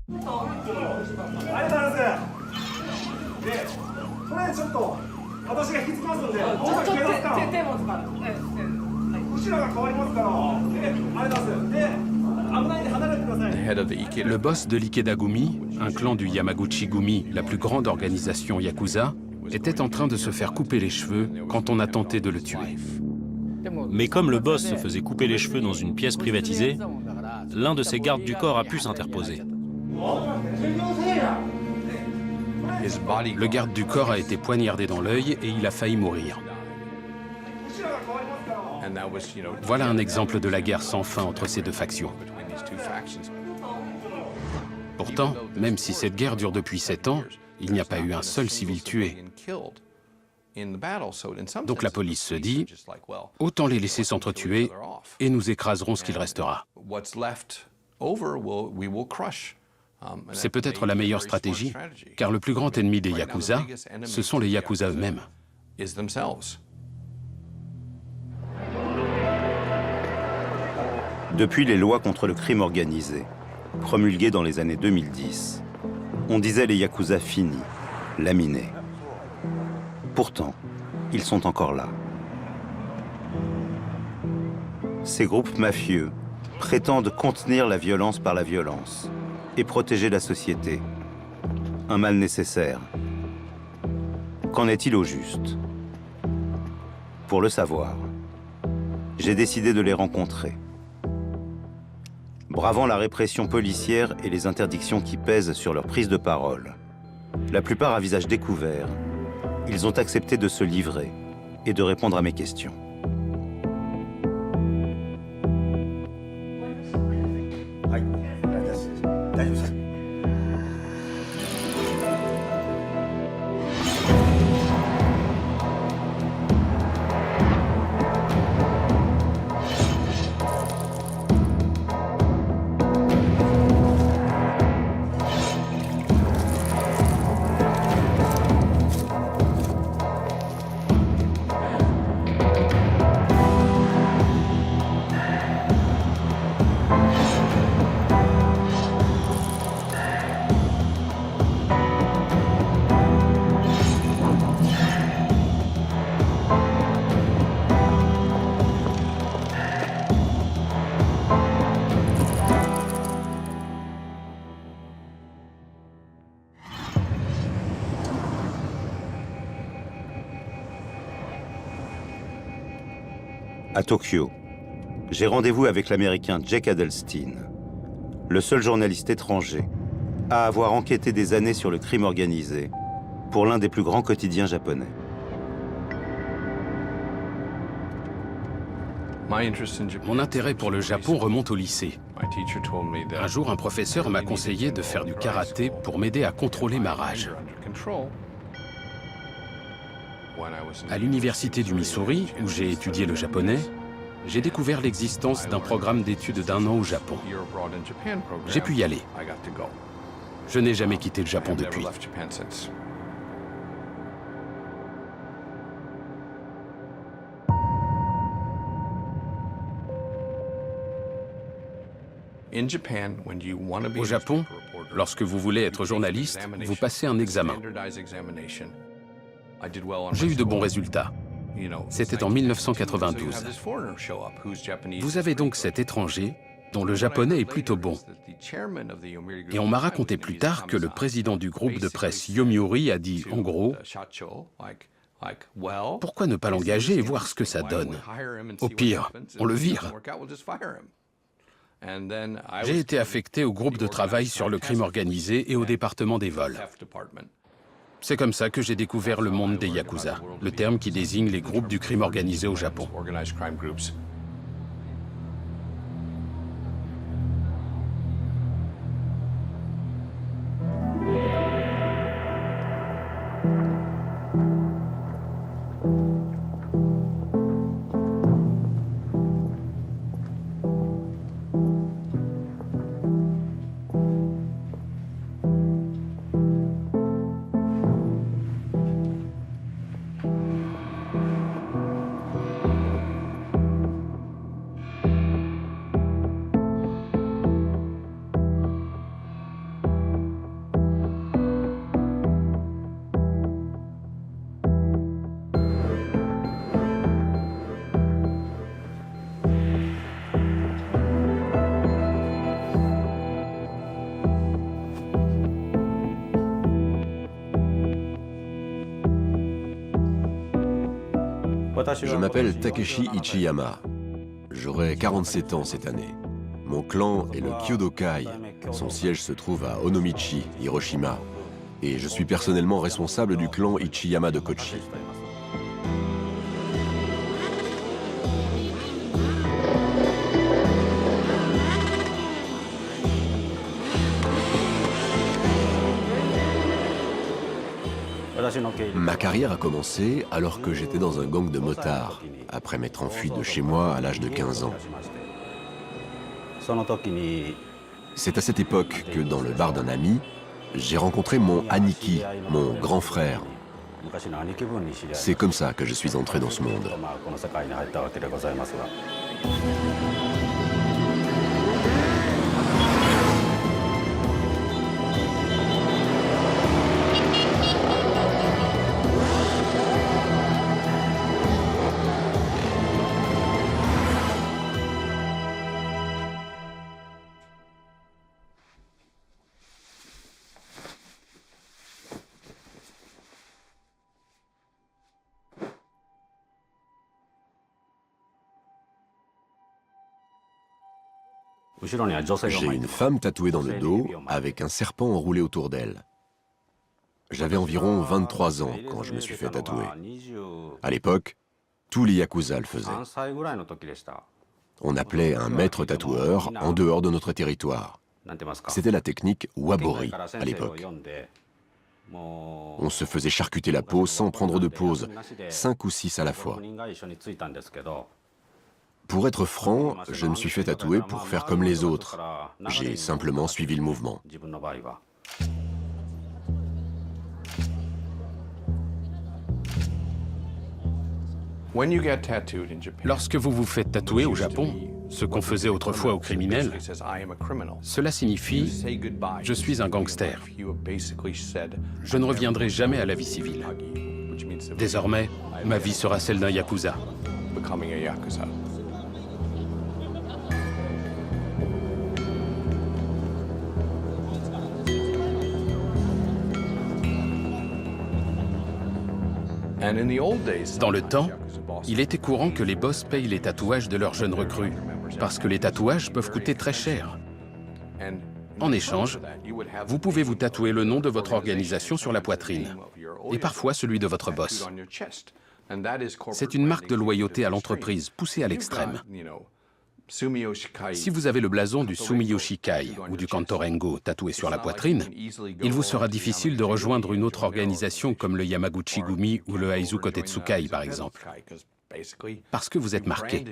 Le boss de l'Ikeda-gumi, un clan du Yamaguchi-gumi, la plus grande organisation yakuza, était en train de se faire couper les cheveux quand on a tenté de le tuer. Mais comme le boss se faisait couper les cheveux dans une pièce privatisée, l'un de ses gardes du corps a pu s'interposer. Le garde du corps a été poignardé dans l'œil et il a failli mourir. Voilà un exemple de la guerre sans fin entre ces deux factions. Pourtant, même si cette guerre dure depuis 7 ans, il n'y a pas eu un seul civil tué. Donc la police se dit, autant les laisser s'entretuer et nous écraserons ce qu'il restera. C'est peut-être la meilleure stratégie, car le plus grand ennemi des Yakuza, ce sont les Yakuza eux-mêmes. Depuis les lois contre le crime organisé, promulguées dans les années 2010, on disait les Yakuza finis, laminés. Pourtant, ils sont encore là. Ces groupes mafieux prétendent contenir la violence par la violence et protéger la société. Un mal nécessaire. Qu'en est-il au juste? Pour le savoir, j'ai décidé de les rencontrer. Bravant la répression policière et les interdictions qui pèsent sur leur prise de parole, la plupart à visage découvert, ils ont accepté de se livrer et de répondre à mes questions. À Tokyo, j'ai rendez-vous avec l'Américain Jake Adelstein, le seul journaliste étranger à avoir enquêté des années sur le crime organisé pour l'un des plus grands quotidiens japonais. Mon intérêt pour le Japon remonte au lycée. Un jour, un professeur m'a conseillé de faire du karaté pour m'aider à contrôler ma rage. À l'université du Missouri, où j'ai étudié le japonais, j'ai découvert l'existence d'un programme d'études d'1 an au Japon. J'ai pu y aller. Je n'ai jamais quitté le Japon depuis. Au Japon, lorsque vous voulez être journaliste, vous passez un examen. J'ai eu de bons résultats. C'était en 1992. Vous avez donc cet étranger dont le japonais est plutôt bon. Et on m'a raconté plus tard que le président du groupe de presse Yomiuri a dit, en gros, « Pourquoi ne pas l'engager et voir ce que ça donne? Au pire, on le vire. » J'ai été affecté au groupe de travail sur le crime organisé et au département des vols. C'est comme ça que j'ai découvert le monde des Yakuza, le terme qui désigne les groupes du crime organisé au Japon. Je m'appelle Takeshi Ichiyama. J'aurai 47 ans cette année. Mon clan est le Kyodokai. Son siège se trouve à Onomichi, Hiroshima. Et je suis personnellement responsable du clan Ichiyama de Kochi. Ma carrière a commencé alors que j'étais dans un gang de motards, après m'être enfui de chez moi à l'âge de 15 ans. C'est à cette époque que, dans le bar d'un ami, j'ai rencontré mon Aniki, mon grand frère. C'est comme ça que je suis entré dans ce monde. J'ai une femme tatouée dans le dos avec un serpent enroulé autour d'elle. J'avais environ 23 ans quand je me suis fait tatouer. À l'époque, tous les yakuza le faisaient. On appelait un maître tatoueur en dehors de notre territoire. C'était la technique wabori à l'époque. On se faisait charcuter la peau sans prendre de pause, 5 ou 6 à la fois. Pour être franc, je me suis fait tatouer pour faire comme les autres. J'ai simplement suivi le mouvement. Lorsque vous vous faites tatouer au Japon, ce qu'on faisait autrefois aux criminels, cela signifie « je suis un gangster ». Je ne reviendrai jamais à la vie civile. Désormais, ma vie sera celle d'un yakuza. Dans le temps, il était courant que les boss payent les tatouages de leurs jeunes recrues, parce que les tatouages peuvent coûter très cher. En échange, vous pouvez vous tatouer le nom de votre organisation sur la poitrine, et parfois celui de votre boss. C'est une marque de loyauté à l'entreprise poussée à l'extrême. Si vous avez le blason du Sumiyoshi Kai ou du Kantorengo tatoué sur la poitrine, il vous sera difficile de rejoindre une autre organisation comme le Yamaguchi-gumi ou le Aizu Kotetsukai, par exemple, parce que vous êtes marqué.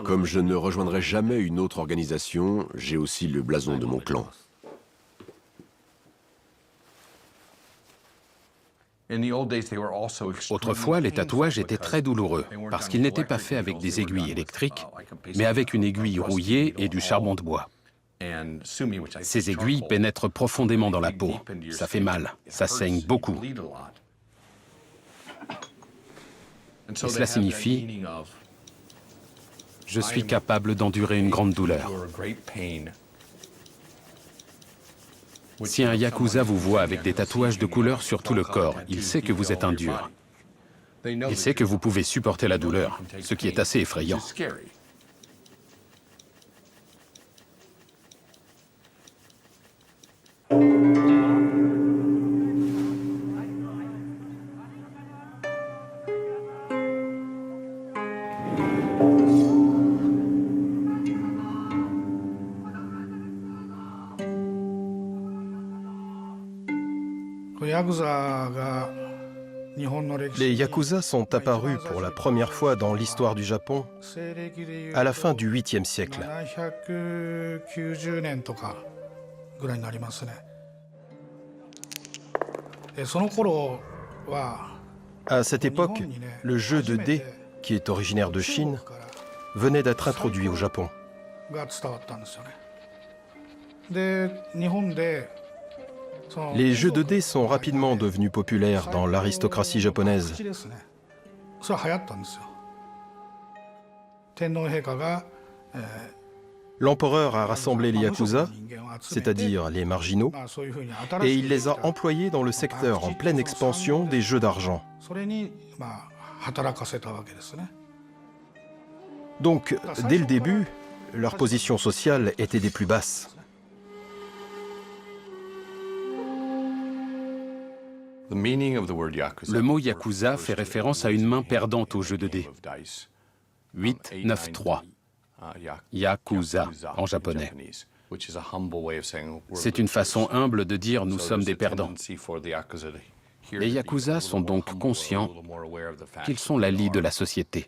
Comme je ne rejoindrai jamais une autre organisation, j'ai aussi le blason de mon clan. Autrefois, les tatouages étaient très douloureux, parce qu'ils n'étaient pas faits avec des aiguilles électriques, mais avec une aiguille rouillée et du charbon de bois. Ces aiguilles pénètrent profondément dans la peau. Ça fait mal, ça saigne beaucoup. Et cela signifie « je suis capable d'endurer une grande douleur ». Si un yakuza vous voit avec des tatouages de couleur sur tout le corps, il sait que vous êtes un dur. Il sait que vous pouvez supporter la douleur, ce qui est assez effrayant. Les yakuza sont apparus pour la première fois dans l'histoire du Japon à la fin du 8e siècle. À cette époque, le jeu de dés, qui est originaire de Chine, venait d'être introduit au Japon. Les jeux de dés sont rapidement devenus populaires dans l'aristocratie japonaise. L'empereur a rassemblé les yakuza, c'est-à-dire les marginaux, et il les a employés dans le secteur en pleine expansion des jeux d'argent. Donc, dès le début, leur position sociale était des plus basses. Le mot yakuza fait référence à une main perdante au jeu de dés. 8, 9, 3. Yakuza en japonais. C'est une façon humble de dire nous sommes des perdants. Les yakuza sont donc conscients qu'ils sont la lie de la société.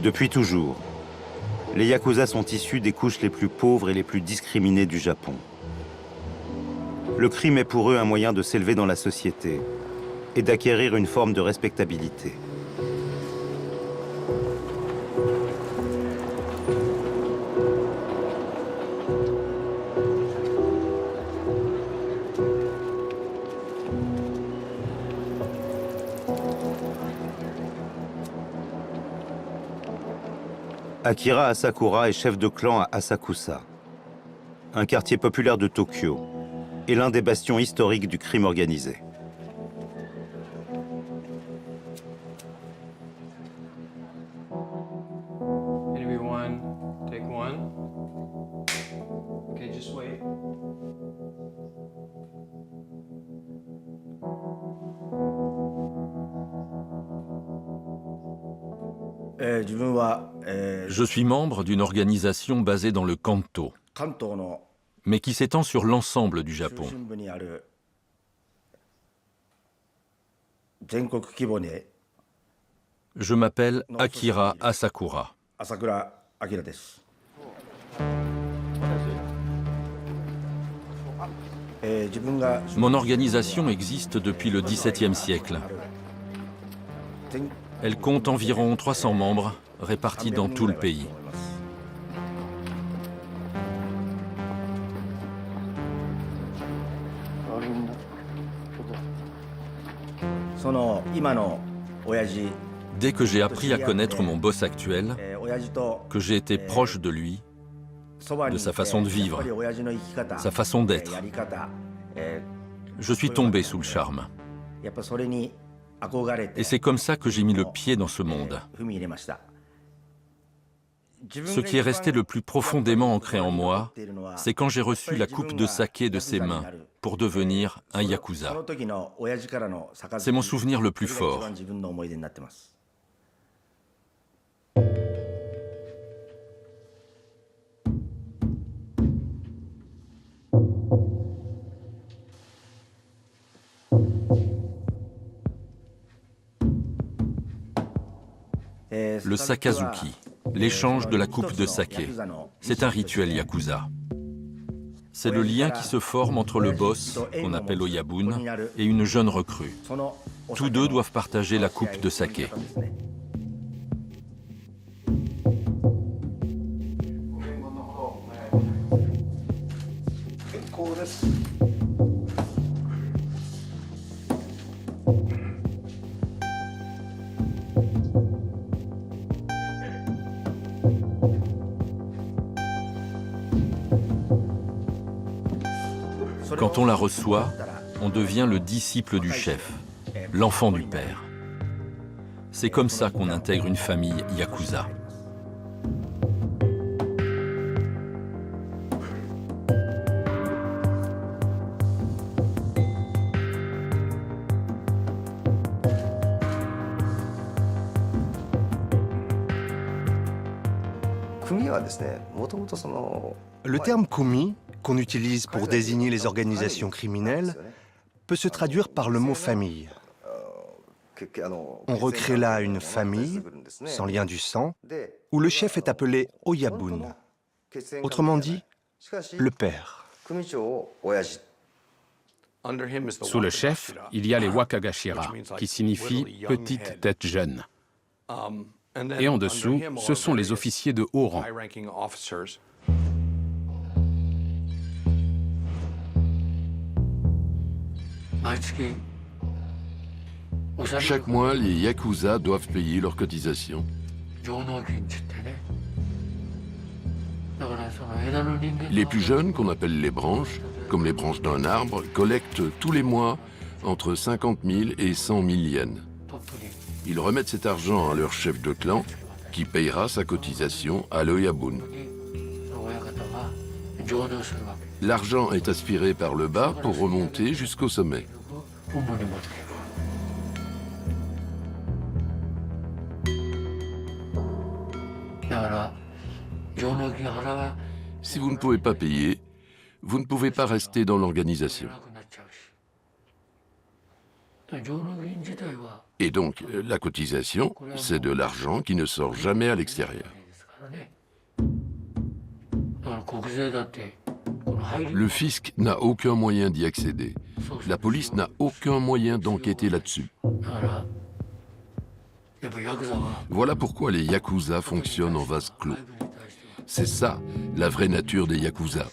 Depuis toujours, les yakuza sont issus des couches les plus pauvres et les plus discriminées du Japon. Le crime est pour eux un moyen de s'élever dans la société et d'acquérir une forme de respectabilité. Akira Asakura est chef de clan à Asakusa, un quartier populaire de Tokyo et l'un des bastions historiques du crime organisé. Je suis membre d'une organisation basée dans le Kanto, mais qui s'étend sur l'ensemble du Japon. Je m'appelle Akira Asakura. Mon organisation existe depuis le XVIIe siècle. Elle compte environ 300 membres répartis dans tout le pays. Dès que j'ai appris à connaître mon boss actuel, que j'ai été proche de lui, de sa façon de vivre, sa façon d'être, je suis tombé sous le charme. Et c'est comme ça que j'ai mis le pied dans ce monde. Ce qui est resté le plus profondément ancré en moi, c'est quand j'ai reçu la coupe de saké de ses mains pour devenir un yakuza. C'est mon souvenir le plus fort. Le sakazuki, l'échange de la coupe de saké, c'est un rituel yakuza. C'est le lien qui se forme entre le boss, qu'on appelle Oyabun, et une jeune recrue. Tous deux doivent partager la coupe de saké. Quand on la reçoit, on devient le disciple du chef, l'enfant du père. C'est comme ça qu'on intègre une famille yakuza. Le terme kumi, qu'on utilise pour désigner les organisations criminelles, peut se traduire par le mot famille. On recrée là une famille, sans lien du sang, où le chef est appelé Oyabun, autrement dit, le père. Sous le chef, il y a les Wakagashira, qui signifie « petite tête jeune ». Et en dessous, ce sont les officiers de haut rang. Chaque mois, les Yakuza doivent payer leurs cotisations. Les plus jeunes, qu'on appelle les branches, comme les branches d'un arbre, collectent tous les mois entre 50 000 et 100 000 yens. Ils remettent cet argent à leur chef de clan, qui payera sa cotisation à l'Oyabun. L'argent est aspiré par le bas pour remonter jusqu'au sommet. Si vous ne pouvez pas payer, vous ne pouvez pas rester dans l'organisation. Et donc, la cotisation, c'est de l'argent qui ne sort jamais à l'extérieur. Le fisc n'a aucun moyen d'y accéder. La police n'a aucun moyen d'enquêter là-dessus. Voilà pourquoi les Yakuza fonctionnent en vase clos. C'est ça, la vraie nature des Yakuza.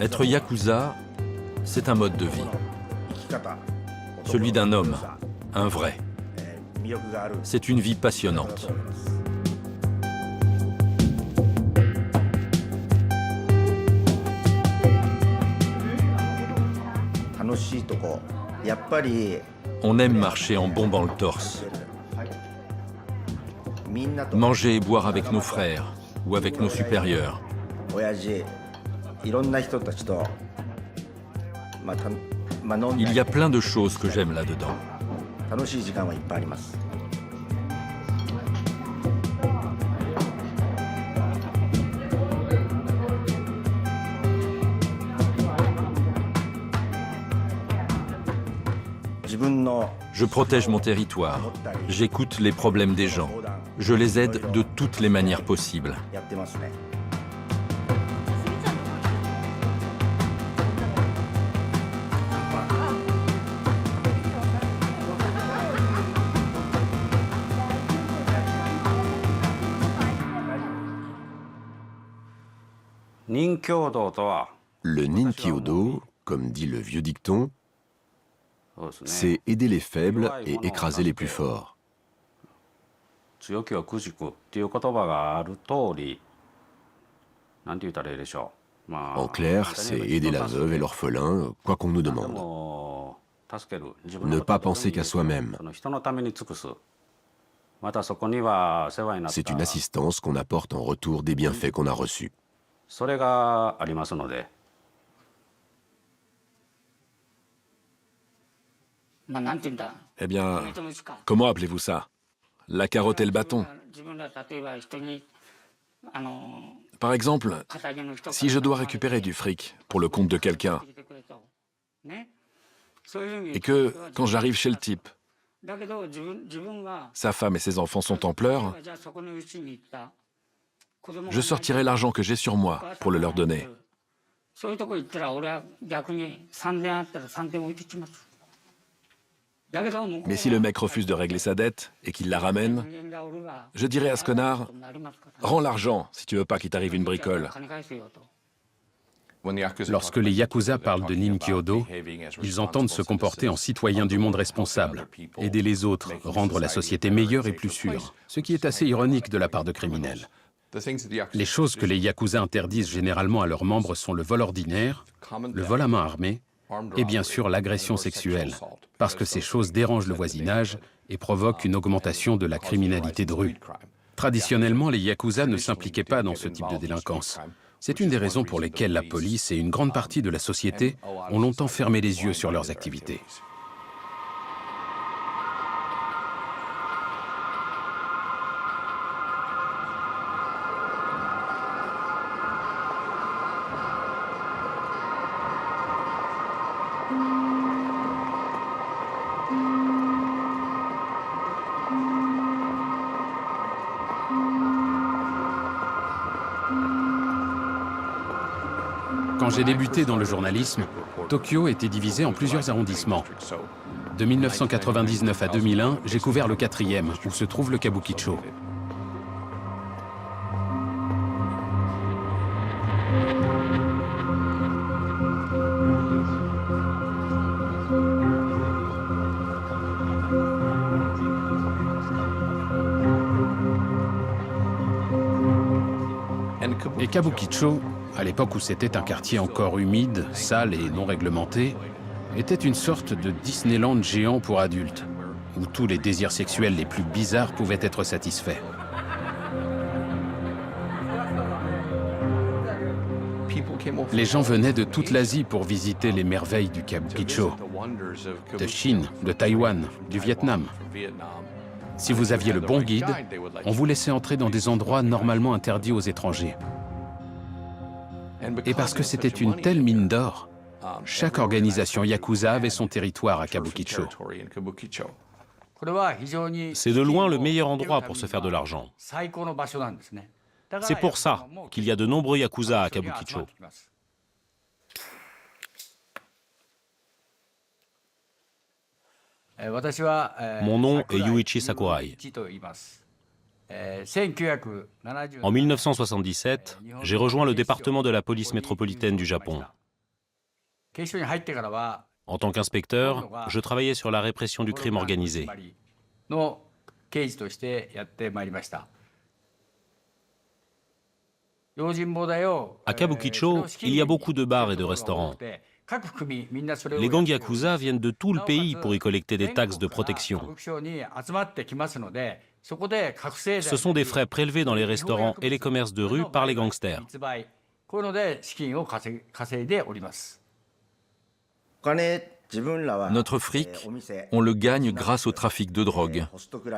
Être Yakuza, c'est un mode de vie. Celui d'un homme, un vrai. C'est une vie passionnante. On aime marcher en bombant le torse. Manger et boire avec nos frères ou avec nos supérieurs. Il y a plein de choses que j'aime là-dedans. Je protège mon territoire. J'écoute les problèmes des gens. Je les aide de toutes les manières possibles. Le Ninkyodo, comme dit le vieux dicton, c'est aider les faibles et écraser les plus forts. En clair, c'est aider la veuve et l'orphelin, quoi qu'on nous demande. Ne pas penser qu'à soi-même. C'est une assistance qu'on apporte en retour des bienfaits qu'on a reçus. Eh bien, comment appelez-vous ça? La carotte et le bâton. Par exemple, si je dois récupérer du fric pour le compte de quelqu'un, et que, quand j'arrive chez le type, sa femme et ses enfants sont en pleurs, je sortirai l'argent que j'ai sur moi pour le leur donner. Mais si le mec refuse de régler sa dette et qu'il la ramène, je dirai à ce connard, rends l'argent si tu veux pas qu'il t'arrive une bricole. Lorsque les Yakuza parlent de Ninkyodo, ils entendent se comporter en citoyens du monde responsables, aider les autres, rendre la société meilleure et plus sûre, ce qui est assez ironique de la part de criminels. Les choses que les Yakuza interdisent généralement à leurs membres sont le vol ordinaire, le vol à main armée et bien sûr l'agression sexuelle, parce que ces choses dérangent le voisinage et provoquent une augmentation de la criminalité de rue. Traditionnellement, les yakuza ne s'impliquaient pas dans ce type de délinquance. C'est une des raisons pour lesquelles la police et une grande partie de la société ont longtemps fermé les yeux sur leurs activités. Quand j'ai débuté dans le journalisme, Tokyo était divisé en plusieurs arrondissements. De 1999 à 2001, j'ai couvert le 4e, où se trouve le Kabukicho. Et Kabukicho, à l'époque où c'était un quartier encore humide, sale et non réglementé, était une sorte de Disneyland géant pour adultes, où tous les désirs sexuels les plus bizarres pouvaient être satisfaits. Les gens venaient de toute l'Asie pour visiter les merveilles du Kabukicho, de Chine, de Taïwan, du Vietnam. Si vous aviez le bon guide, on vous laissait entrer dans des endroits normalement interdits aux étrangers. Et parce que c'était une telle mine d'or, chaque organisation yakuza avait son territoire à Kabukicho. C'est de loin le meilleur endroit pour se faire de l'argent. C'est pour ça qu'il y a de nombreux yakuza à Kabukicho. Mon nom est Yuichi Sakurai. En 1977, j'ai rejoint le département de la police métropolitaine du Japon. En tant qu'inspecteur, je travaillais sur la répression du crime organisé. À Kabukicho, il y a beaucoup de bars et de restaurants. Les gangs yakuza viennent de tout le pays pour y collecter des taxes de protection. Ce sont des frais prélevés dans les restaurants et les commerces de rue par les gangsters. Notre fric, on le gagne grâce au trafic de drogue,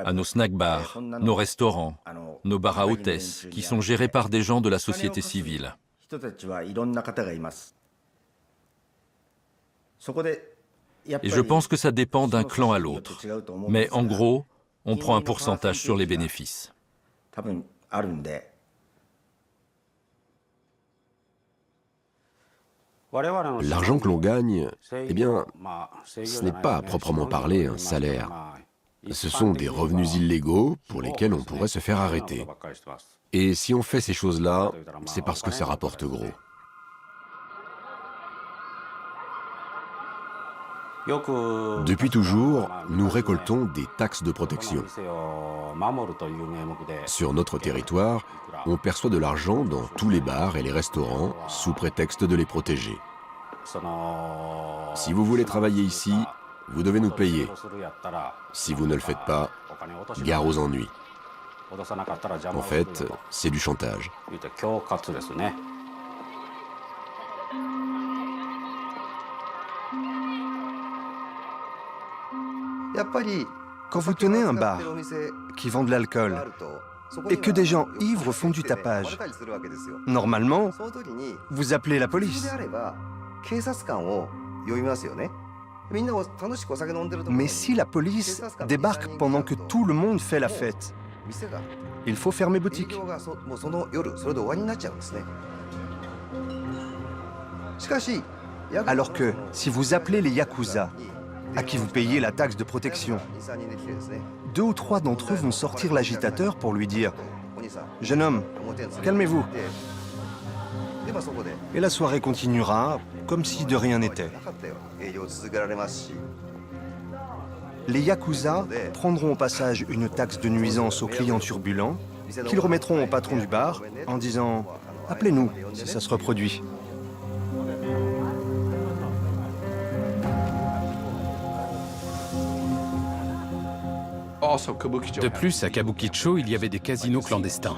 à nos snack-bars, nos restaurants, nos bars à hôtesses, qui sont gérés par des gens de la société civile. Et je pense que ça dépend d'un clan à l'autre. Mais en gros, on prend un pourcentage sur les bénéfices. L'argent que l'on gagne, eh bien, ce n'est pas à proprement parler un salaire. Ce sont des revenus illégaux pour lesquels on pourrait se faire arrêter. Et si on fait ces choses-là, c'est parce que ça rapporte gros. Depuis toujours, nous récoltons des taxes de protection. Sur notre territoire, on perçoit de l'argent dans tous les bars et les restaurants sous prétexte de les protéger. Si vous voulez travailler ici, vous devez nous payer. Si vous ne le faites pas, gare aux ennuis. En fait, c'est du chantage. Quand vous tenez un bar qui vend de l'alcool et que des gens ivres font du tapage, normalement, vous appelez la police. Mais si la police débarque pendant que tout le monde fait la fête, il faut fermer boutique. Alors que si vous appelez les yakuza, à qui vous payez la taxe de protection, 2 ou 3 d'entre eux vont sortir l'agitateur pour lui dire « Jeune homme, calmez-vous ». Et la soirée continuera comme si de rien n'était. Les yakuza prendront au passage une taxe de nuisance aux clients turbulents qu'ils remettront au patron du bar en disant « Appelez-nous si ça se reproduit ». De plus, à Kabukicho, il y avait des casinos clandestins.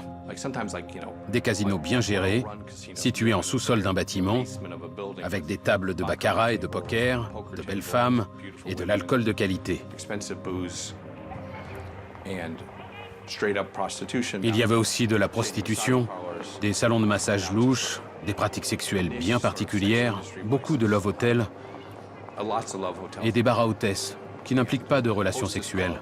Des casinos bien gérés, situés en sous-sol d'un bâtiment, avec des tables de baccarat et de poker, de belles femmes et de l'alcool de qualité. Il y avait aussi de la prostitution, des salons de massage louches, des pratiques sexuelles bien particulières, beaucoup de love hotels et des bars à hôtesses qui n'impliquent pas de relations sexuelles.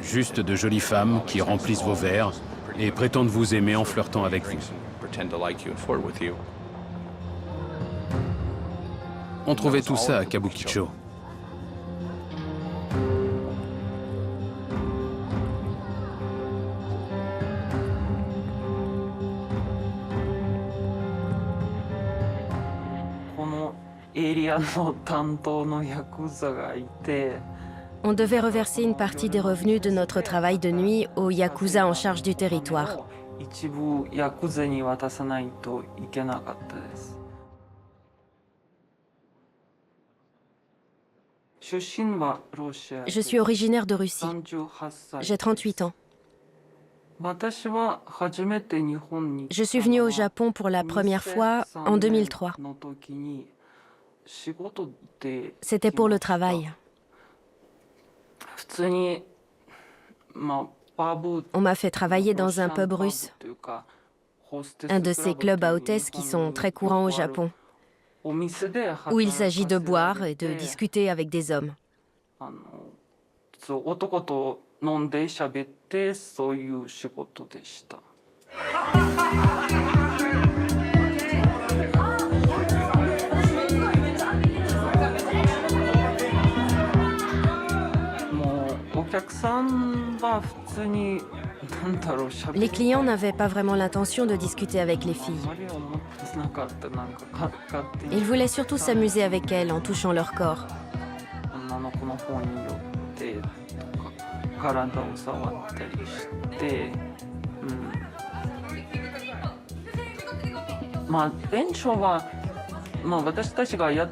Juste de jolies femmes qui remplissent vos verres et prétendent vous aimer en flirtant avec vous. On trouvait tout ça à Kabukicho. On devait reverser une partie des revenus de notre travail de nuit aux yakuza en charge du territoire. Je suis originaire de Russie. J'ai 38 ans. Je suis venue au Japon pour la première fois en 2003. C'était pour le travail. On m'a fait travailler dans un pub russe, un de ces clubs à hôtesses qui sont très courants au Japon, où il s'agit de boire et de discuter avec des hommes. Les clients n'avaient pas vraiment l'intention de discuter avec les filles. Ils voulaient surtout s'amuser avec elles en touchant leur corps.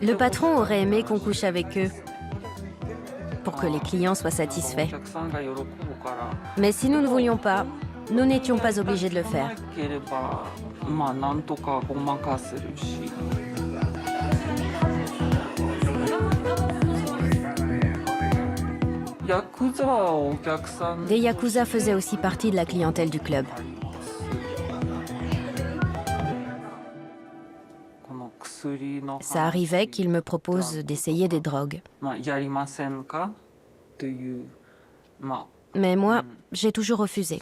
Le patron aurait aimé qu'on couche avec eux pour que les clients soient satisfaits. Mais si nous ne voulions pas, nous n'étions pas obligés de le faire. Des yakuza faisaient aussi partie de la clientèle du club. Ça arrivait qu'ils me proposent d'essayer des drogues. Mais moi, j'ai toujours refusé.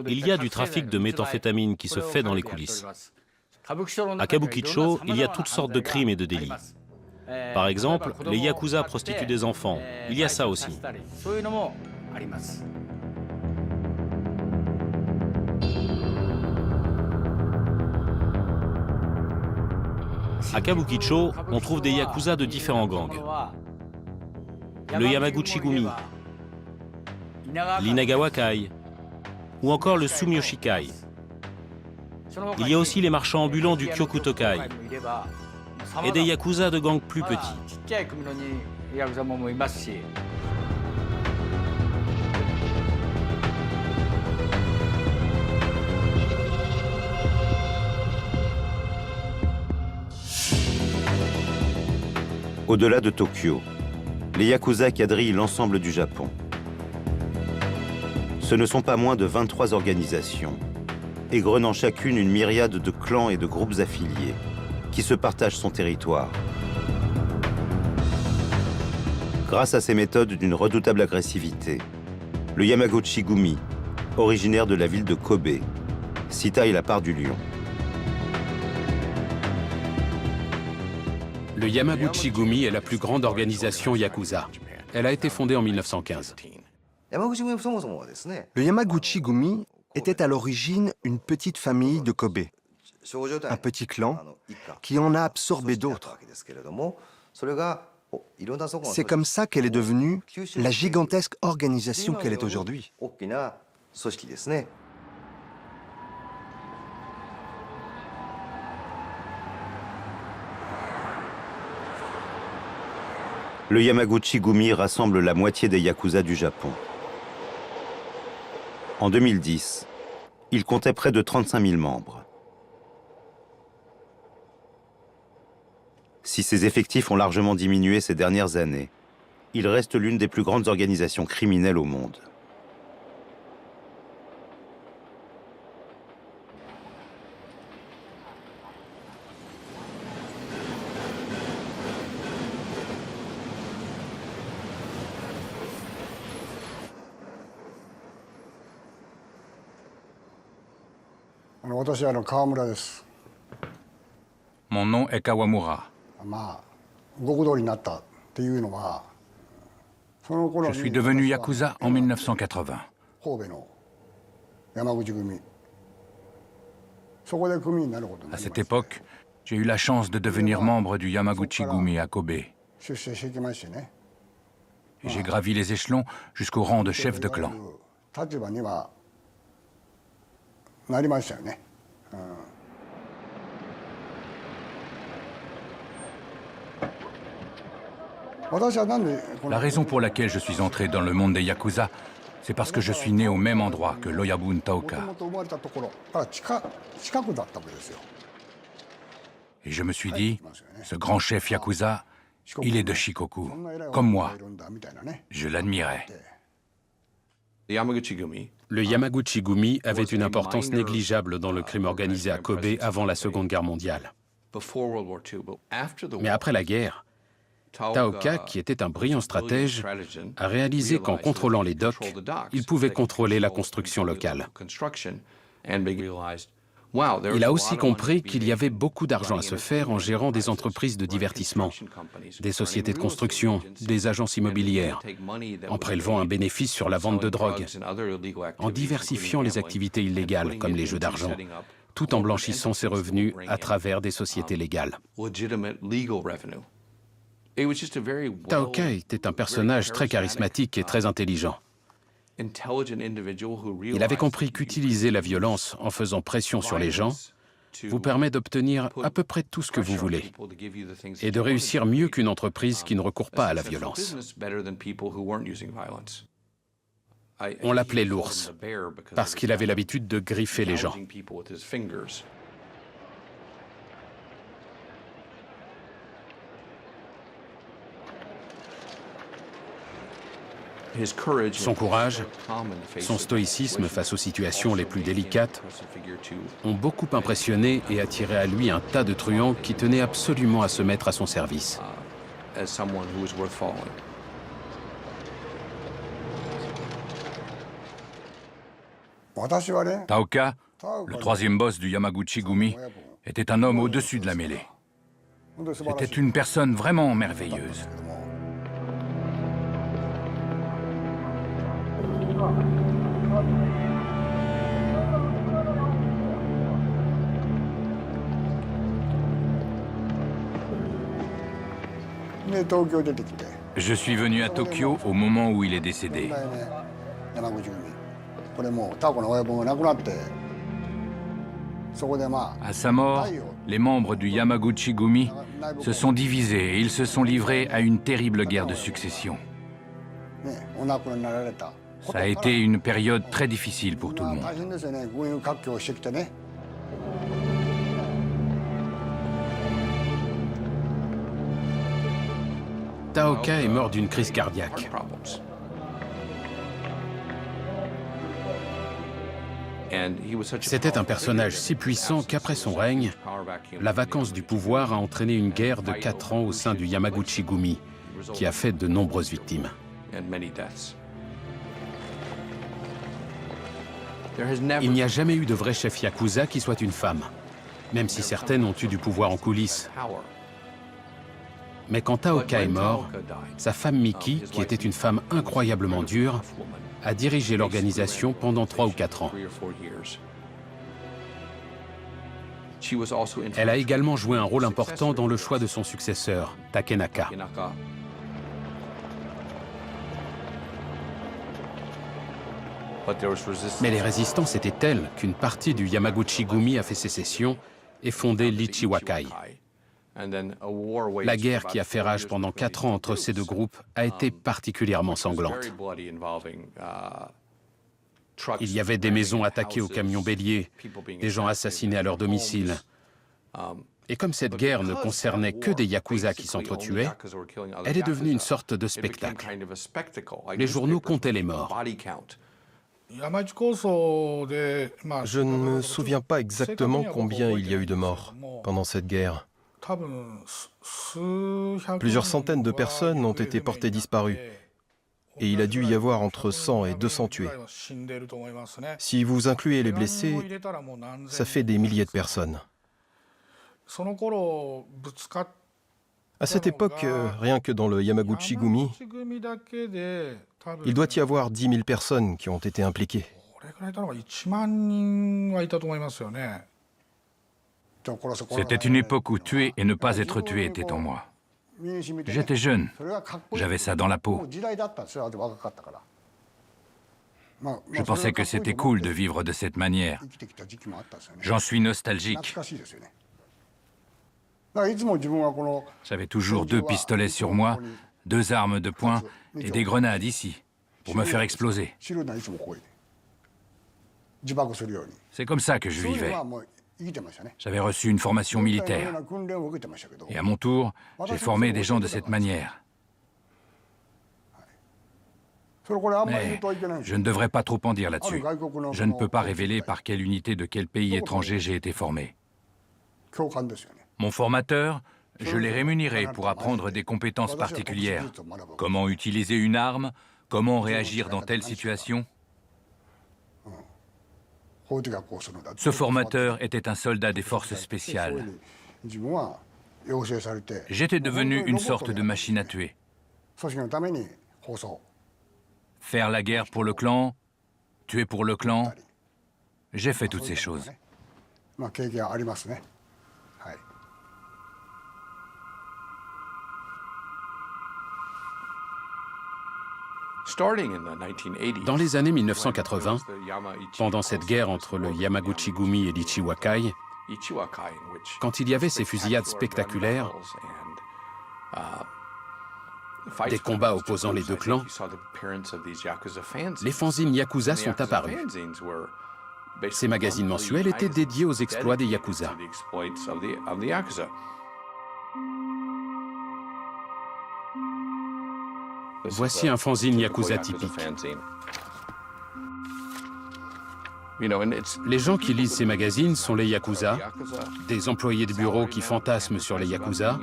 Il y a du trafic de méthamphétamine qui se fait dans les coulisses. À Kabukicho, il y a toutes sortes de crimes et de délits. Par exemple, les yakuza prostituent des enfants. Il y a ça aussi. À Kabukicho, on trouve des yakuza de différents gangs. Le Yamaguchi-gumi, l'Inagawa-kai, ou encore le Sumiyoshi-kai. Il y a aussi les marchands ambulants du Kyokuto-kai et des yakuza de gangs plus petits. Au-delà de Tokyo, les yakuza quadrillent l'ensemble du Japon. Ce ne sont pas moins de 23 organisations, égrenant chacune une myriade de clans et de groupes affiliés, qui se partagent son territoire. Grâce à ces méthodes d'une redoutable agressivité, le Yamaguchi-gumi, originaire de la ville de Kobe, s'y taille la part du lion. Le Yamaguchi-gumi est la plus grande organisation yakuza. Elle a été fondée en 1915. Le Yamaguchi-gumi était à l'origine une petite famille de Kobe, un petit clan qui en a absorbé d'autres. C'est comme ça qu'elle est devenue la gigantesque organisation qu'elle est aujourd'hui. Le Yamaguchi-gumi rassemble la moitié des yakuza du Japon. En 2010, il comptait près de 35 000 membres. Si ses effectifs ont largement diminué ces dernières années, il reste l'une des plus grandes organisations criminelles au monde. Mon nom est Kawamura. Je suis devenu Yakuza en 1980. À cette époque, j'ai eu la chance de devenir membre du Yamaguchi-gumi à Kobe. Et j'ai gravi les échelons jusqu'au rang de chef de clan. La raison pour laquelle je suis entré dans le monde des Yakuza, c'est parce que je suis né au même endroit que l'Oyabun Taoka. Et je me suis dit, ce grand chef Yakuza, il est de Shikoku, comme moi. Je l'admirais. Le Yamaguchi-gumi avait une importance négligeable dans le crime organisé à Kobe avant la Seconde Guerre mondiale. Mais après la guerre, Taoka, qui était un brillant stratège, a réalisé qu'en contrôlant les docks, il pouvait contrôler la construction locale. Il a aussi compris qu'il y avait beaucoup d'argent à se faire en gérant des entreprises de divertissement, des sociétés de construction, des agences immobilières, en prélevant un bénéfice sur la vente de drogue, en diversifiant les activités illégales comme les jeux d'argent, tout en blanchissant ses revenus à travers des sociétés légales. Taoka était un personnage très charismatique et très intelligent. Il avait compris qu'utiliser la violence en faisant pression sur les gens vous permet d'obtenir à peu près tout ce que vous voulez et de réussir mieux qu'une entreprise qui ne recourt pas à la violence. On l'appelait l'ours parce qu'il avait l'habitude de griffer les gens. Son courage, son stoïcisme face aux situations les plus délicates ont beaucoup impressionné et attiré à lui un tas de truands qui tenaient absolument à se mettre à son service. Taoka, le troisième boss du Yamaguchi-gumi, était un homme au-dessus de la mêlée. C'était une personne vraiment merveilleuse. Je suis venu à Tokyo au moment où il est décédé. À sa mort, les membres du Yamaguchi-gumi se sont divisés et ils se sont livrés à une terrible guerre de succession. Ça a été une période très difficile pour tout le monde. Taoka est mort d'une crise cardiaque. C'était un personnage si puissant qu'après son règne, la vacance du pouvoir a entraîné une guerre de 4 ans au sein du Yamaguchi-gumi, qui a fait de nombreuses victimes. Il n'y a jamais eu de vrai chef Yakuza qui soit une femme, même si certaines ont eu du pouvoir en coulisses. Mais quand Taoka est mort, sa femme Miki, qui était une femme incroyablement dure, a dirigé l'organisation pendant 3 ou 4 ans. Elle a également joué un rôle important dans le choix de son successeur, Takenaka. Mais les résistances étaient telles qu'une partie du Yamaguchi-gumi a fait sécession et fondé l'Ichiwakai. La guerre qui a fait rage pendant 4 ans entre ces deux groupes a été particulièrement sanglante. Il y avait des maisons attaquées aux camions béliers, des gens assassinés à leur domicile. Et comme cette guerre ne concernait que des yakuza qui s'entretuaient, elle est devenue une sorte de spectacle. Les journaux comptaient les morts. Je ne me souviens pas exactement combien il y a eu de morts pendant cette guerre. Plusieurs centaines de personnes ont été portées disparues. Et il a dû y avoir entre 100 et 200 tués. Si vous incluez les blessés, ça fait des milliers de personnes. À cette époque, rien que dans le Yamaguchi-gumi, il doit y avoir 10 000 personnes qui ont été impliquées. C'était une époque où tuer et ne pas être tué était en moi. J'étais jeune, j'avais ça dans la peau. Je pensais que c'était cool de vivre de cette manière. J'en suis nostalgique. J'avais toujours 2 pistolets sur moi, 2 armes de poing et des grenades ici, pour me faire exploser. C'est comme ça que je vivais. J'avais reçu une formation militaire. Et à mon tour, j'ai formé des gens de cette manière. Mais je ne devrais pas trop en dire là-dessus. Je ne peux pas révéler par quelle unité de quel pays étranger j'ai été formé. Mon formateur, je l'ai rémunéré pour apprendre des compétences particulières. Comment utiliser une arme, comment réagir dans telle situation. Ce formateur était un soldat des forces spéciales. J'étais devenu une sorte de machine à tuer. Faire la guerre pour le clan, tuer pour le clan, j'ai fait toutes ces choses. Dans les années 1980, pendant cette guerre entre le Yamaguchi-gumi et l'Ichiwakai, quand il y avait ces fusillades spectaculaires, des combats opposant les deux clans, les fanzines Yakuza sont apparus. Ces magazines mensuels étaient dédiés aux exploits des Yakuza. Voici un fanzine Yakuza typique. Les gens qui lisent ces magazines sont les Yakuza, des employés de bureau qui fantasment sur les Yakuza,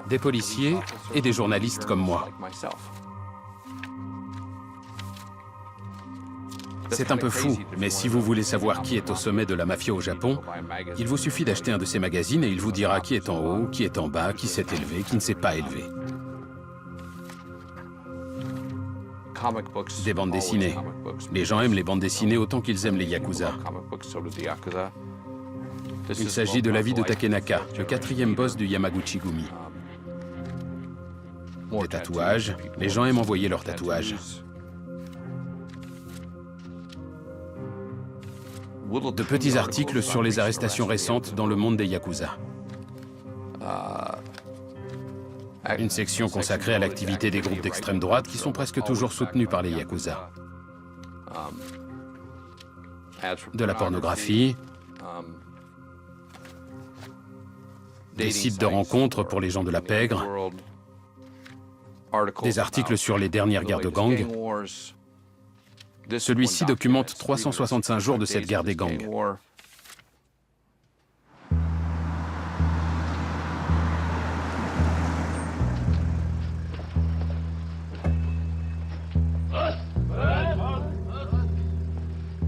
des policiers et des journalistes comme moi. C'est un peu fou, mais si vous voulez savoir qui est au sommet de la mafia au Japon, il vous suffit d'acheter un de ces magazines et il vous dira qui est en haut, qui est en bas, qui s'est élevé, qui ne s'est pas élevé. Des bandes dessinées. Les gens aiment les bandes dessinées autant qu'ils aiment les Yakuza. Il s'agit de la vie de Takenaka, le 4e boss du Yamaguchi-gumi. Des tatouages. Les gens aiment envoyer leurs tatouages. De petits articles sur les arrestations récentes dans le monde des Yakuza. Une section consacrée à l'activité des groupes d'extrême droite qui sont presque toujours soutenus par les Yakuza. De la pornographie, des sites de rencontres pour les gens de la pègre, des articles sur les dernières guerres de gangs. Celui-ci documente 365 jours de cette guerre des gangs.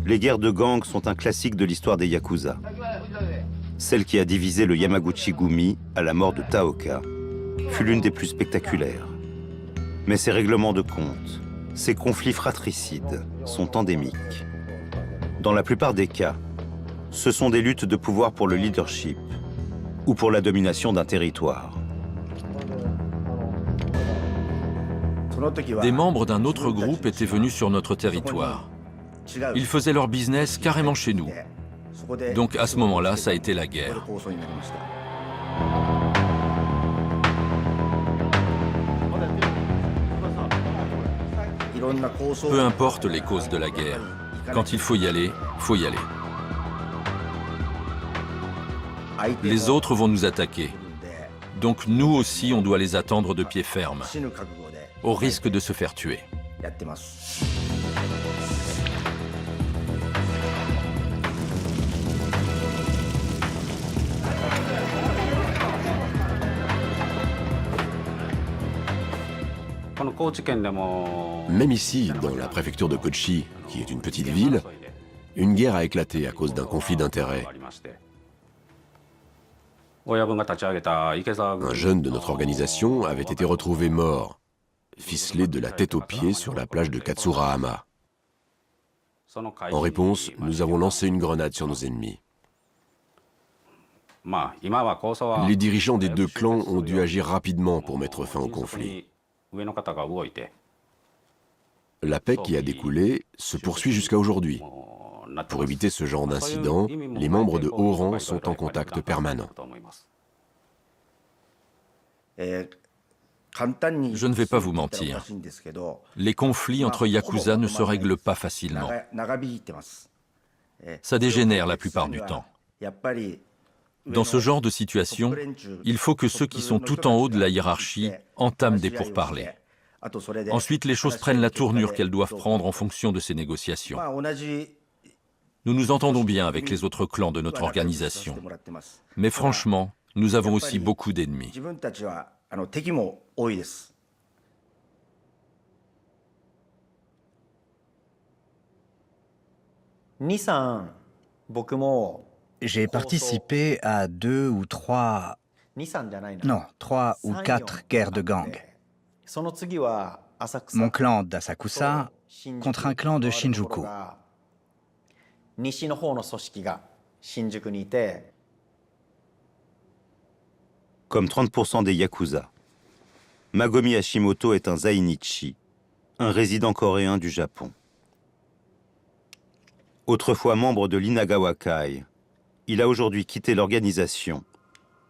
Les guerres de gangs sont un classique de l'histoire des Yakuza. Celle qui a divisé le Yamaguchi-gumi à la mort de Taoka fut l'une des plus spectaculaires. Mais ces règlements de compte, ces conflits fratricides sont endémiques. Dans la plupart des cas, ce sont des luttes de pouvoir pour le leadership ou pour la domination d'un territoire. Des membres d'un autre groupe étaient venus sur notre territoire. Ils faisaient leur business carrément chez nous. Donc à ce moment-là, ça a été la guerre. Peu importe les causes de la guerre, quand il faut y aller, faut y aller. Les autres vont nous attaquer. Donc nous aussi, on doit les attendre de pied ferme, au risque de se faire tuer. Même ici, dans la préfecture de Kochi, qui est une petite ville, une guerre a éclaté à cause d'un conflit d'intérêts. Un jeune de notre organisation avait été retrouvé mort, ficelé de la tête aux pieds sur la plage de Katsurahama. En réponse, nous avons lancé une grenade sur nos ennemis. Les dirigeants des deux clans ont dû agir rapidement pour mettre fin au conflit. La paix qui a découlé se poursuit jusqu'à aujourd'hui. Pour éviter ce genre d'incident, les membres de haut rang sont en contact permanent. Je ne vais pas vous mentir. Les conflits entre yakuza ne se règlent pas facilement. Ça dégénère la plupart du temps. Dans ce genre de situation, il faut que ceux qui sont tout en haut de la hiérarchie entament des pourparlers. Ensuite, les choses prennent la tournure qu'elles doivent prendre en fonction de ces négociations. Nous nous entendons bien avec les autres clans de notre organisation. Mais franchement, nous avons aussi beaucoup d'ennemis. J'ai participé à 2 ou 3... Non, 3 ou 4 guerres de gang. Mon clan d'Asakusa contre un clan de Shinjuku. Comme 30% des Yakuza, Magomi Hashimoto est un Zainichi, un résident coréen du Japon. Autrefois membre de l'Inagawa Kai, il a aujourd'hui quitté l'organisation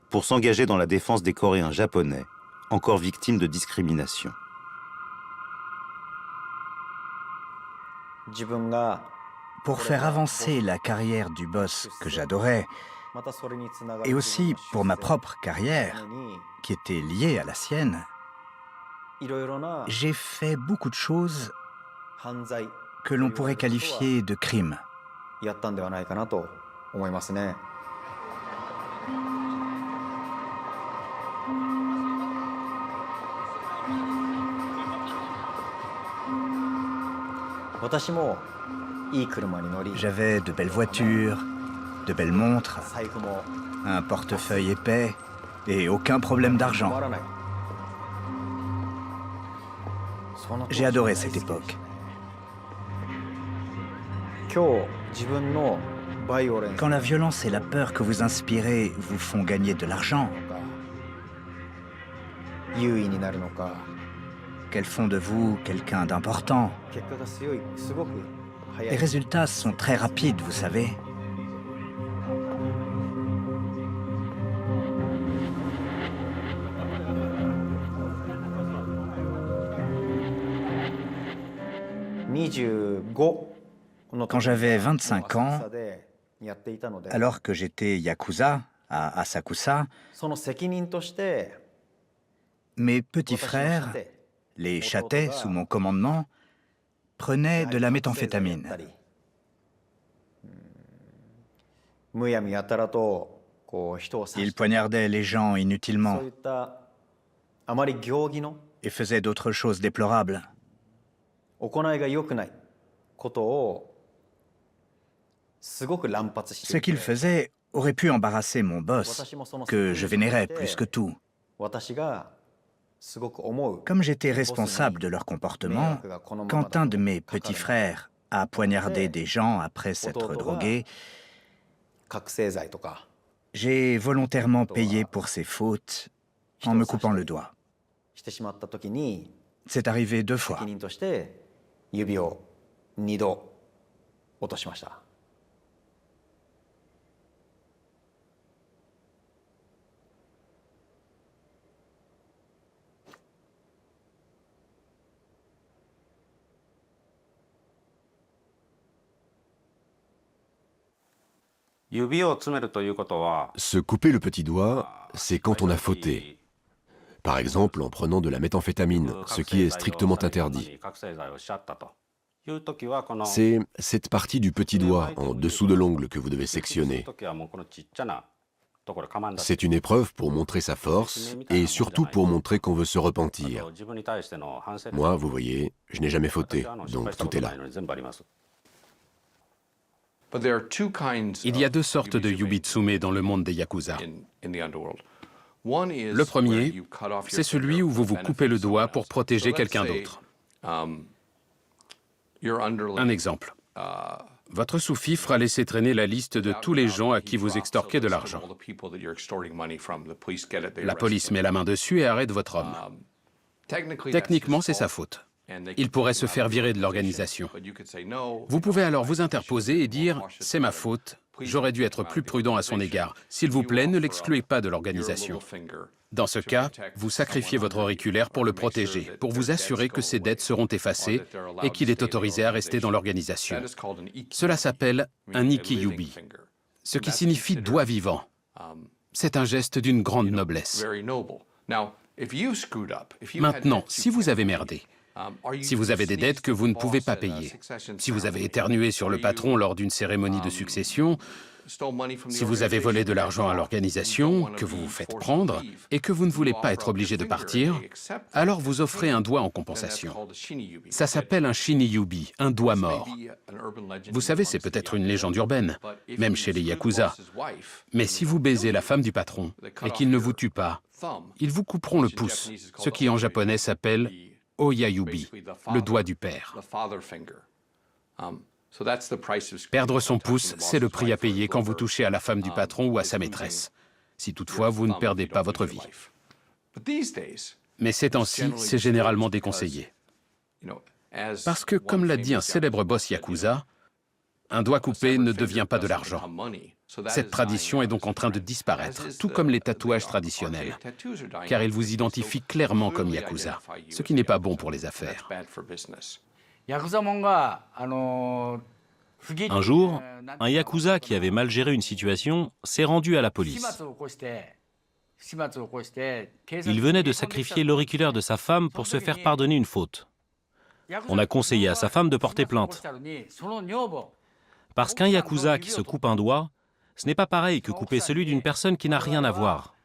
pour s'engager dans la défense des Coréens japonais, encore victimes de discrimination. Pour faire avancer la carrière du boss que j'adorais, et aussi pour ma propre carrière, qui était liée à la sienne, j'ai fait beaucoup de choses que l'on pourrait qualifier de crimes. J'avais de belles voitures, de belles montres, un portefeuille épais et aucun problème d'argent. J'ai adoré cette époque. Quand la violence et la peur que vous inspirez vous font gagner de l'argent, qu'elles font de vous quelqu'un d'important, les résultats sont très rapides, vous savez. Quand j'avais 25 ans, alors que j'étais yakuza à Asakusa, mes petits frères, les chatais sous mon commandement, prenaient de la méthamphétamine. Ils poignardaient les gens inutilement et faisaient d'autres choses déplorables. Ce qu'ils faisaient aurait pu embarrasser mon boss, que je vénérais plus que tout. Comme j'étais responsable de leur comportement, quand un de mes petits frères a poignardé des gens après s'être drogué, j'ai volontairement payé pour ses fautes en me coupant le doigt. C'est arrivé 2 fois. Se couper le petit doigt, c'est quand on a fauté. Par exemple, en prenant de la méthamphétamine, ce qui est strictement interdit. C'est cette partie du petit doigt, en dessous de l'ongle, que vous devez sectionner. C'est une épreuve pour montrer sa force, et surtout pour montrer qu'on veut se repentir. Moi, vous voyez, je n'ai jamais fauté, donc tout est là. Il y a deux sortes de yubitsume dans le monde des yakuza. Le premier, c'est celui où vous vous coupez le doigt pour protéger quelqu'un d'autre. Un exemple. Votre sous-fifre a laissé traîner la liste de tous les gens à qui vous extorquez de l'argent. La police met la main dessus et arrête votre homme. Techniquement, c'est sa faute. Il pourrait se faire virer de l'organisation. Vous pouvez alors vous interposer et dire « c'est ma faute, j'aurais dû être plus prudent à son égard. S'il vous plaît, ne l'excluez pas de l'organisation. » Dans ce cas, vous sacrifiez votre auriculaire pour le protéger, pour vous assurer que ses dettes seront effacées et qu'il est autorisé à rester dans l'organisation. Cela s'appelle un ikiyubi, ce qui signifie doigt vivant. C'est un geste d'une grande noblesse. Maintenant, si vous avez merdé, si vous avez des dettes que vous ne pouvez pas payer, si vous avez éternué sur le patron lors d'une cérémonie de succession, si vous avez volé de l'argent à l'organisation, que vous vous faites prendre, et que vous ne voulez pas être obligé de partir, alors vous offrez un doigt en compensation. Ça s'appelle un shiniyubi, un doigt mort. Vous savez, c'est peut-être une légende urbaine, même chez les yakuza. Mais si vous baisez la femme du patron, et qu'il ne vous tue pas, ils vous couperont le pouce, ce qui en japonais s'appelle oyayubi, le doigt du père. Perdre son pouce, c'est le prix à payer quand vous touchez à la femme du patron ou à sa maîtresse, si toutefois vous ne perdez pas votre vie. Mais ces temps-ci, c'est généralement déconseillé. Parce que, comme l'a dit un célèbre boss yakuza, un doigt coupé ne devient pas de l'argent. Cette tradition est donc en train de disparaître, tout comme les tatouages traditionnels, car ils vous identifient clairement comme yakuza, ce qui n'est pas bon pour les affaires. Un jour, un yakuza qui avait mal géré une situation s'est rendu à la police. Il venait de sacrifier l'auriculaire de sa femme pour se faire pardonner une faute. On a conseillé à sa femme de porter plainte. Parce qu'un yakuza qui se coupe un doigt, ce n'est pas pareil que couper celui d'une personne qui n'a rien à voir.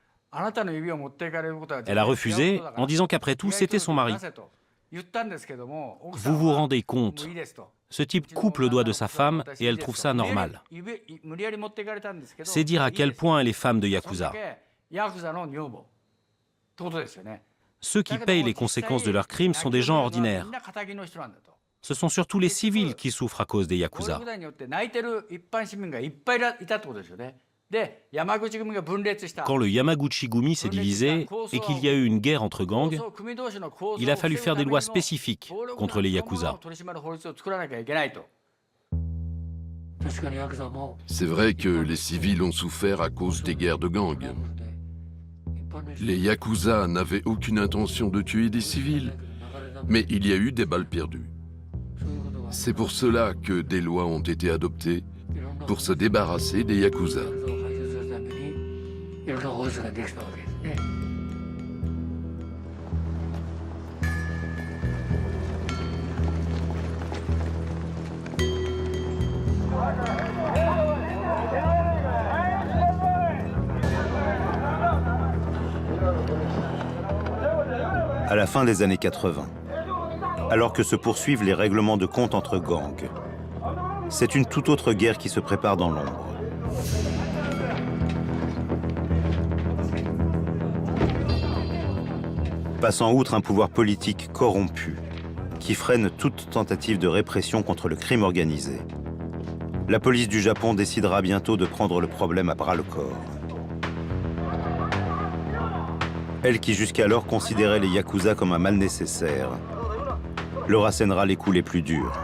Elle a refusé en disant qu'après tout, c'était son mari. Vous vous rendez compte, ce type coupe le doigt de sa femme et elle trouve ça normal. C'est dire à quel point elle est femme de yakuza. Ceux qui payent les conséquences de leurs crimes sont des gens ordinaires. Ce sont surtout les civils qui souffrent à cause des yakuza. Quand le Yamaguchi-gumi s'est divisé et qu'il y a eu une guerre entre gangs, il a fallu faire des lois spécifiques contre les yakuza. C'est vrai que les civils ont souffert à cause des guerres de gangs. Les yakuza n'avaient aucune intention de tuer des civils, mais il y a eu des balles perdues. C'est pour cela que des lois ont été adoptées pour se débarrasser des yakuza. À la fin des années 80, alors que se poursuivent les règlements de compte entre gangs, c'est une toute autre guerre qui se prépare dans l'ombre. Passant outre un pouvoir politique corrompu qui freine toute tentative de répression contre le crime organisé, la police du Japon décidera bientôt de prendre le problème à bras-le-corps. Elle qui jusqu'alors considérait les yakuza comme un mal nécessaire, leur assénera les coups les plus durs.